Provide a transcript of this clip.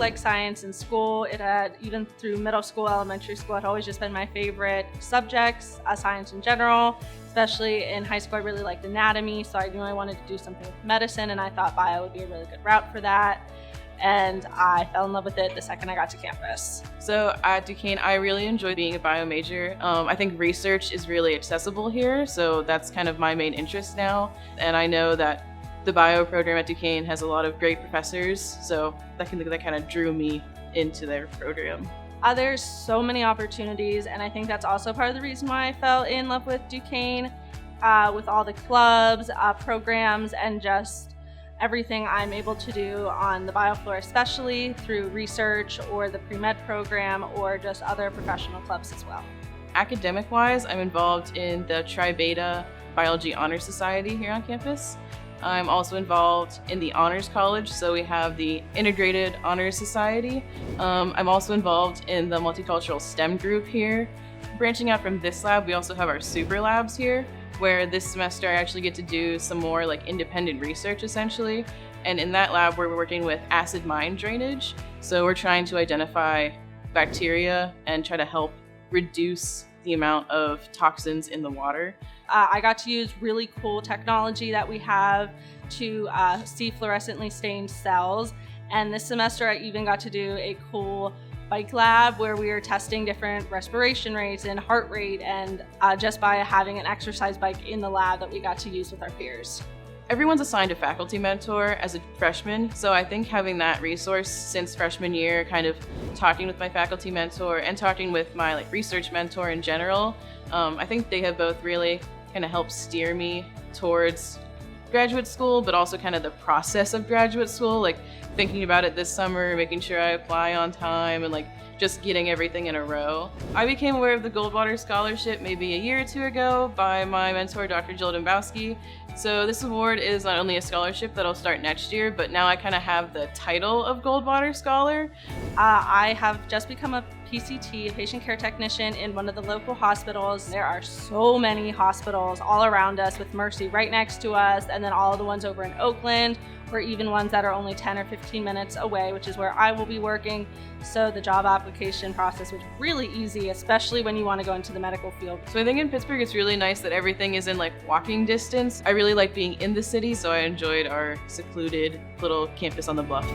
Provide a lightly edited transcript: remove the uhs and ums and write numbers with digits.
liked science in school. It had, even through middle school, elementary school, it had always just been my favorite subjects, science in general. Especially in high school, I really liked anatomy, so I knew I wanted to do something with medicine, and I thought bio would be a really good route for that. And I fell in love with it the second I got to campus. So at Duquesne, I really enjoy being a bio major. I think research is really accessible here, so that's kind of my main interest now. And I know that the bio program at Duquesne has a lot of great professors, so that kind of drew me into their program. There's so many opportunities, and I think that's also part of the reason why I fell in love with Duquesne, with all the clubs, programs, and just everything I'm able to do on the bio floor, especially through research or the pre-med program or just other professional clubs as well. Academic-wise, I'm involved in the Tri Beta Biology Honor Society here on campus. I'm also involved in the Honors College, so we have the Integrated Honors Society. I'm also involved in the Multicultural STEM group here. Branching out from this lab, we also have our super labs here, where this semester I actually get to do some more like independent research essentially. And in that lab, we're working with acid mine drainage. So we're trying to identify bacteria and try to help reduce the amount of toxins in the water. I got to use really cool technology that we have to see fluorescently stained cells. And this semester I even got to do a cool bike lab where we were testing different respiration rates and heart rate, and just by having an exercise bike in the lab that we got to use with our peers. Everyone's assigned a faculty mentor as a freshman, so I think having that resource since freshman year, kind of talking with my faculty mentor and talking with my research mentor in general, I think they have both really kind of helped steer me towards graduate school, but also kind of the process of graduate school, like thinking about it this summer, making sure I apply on time, and just getting everything in a row. I became aware of the Goldwater Scholarship maybe a year or two ago by my mentor, Dr. Jill Dombowski. So this award is not only a scholarship that'll start next year, but now I kind of have the title of Goldwater Scholar. I have just become a PCT, a patient care technician, in one of the local hospitals. There are so many hospitals all around us, with Mercy right next to us, and then all of the ones over in Oakland, or even ones that are only 10 or 15 minutes away, which is where I will be working. So the job application process was really easy, especially when you want to go into the medical field. So I think in Pittsburgh it's really nice that everything is in walking distance. I really like being in the city, so I enjoyed our secluded little campus on the Bluff.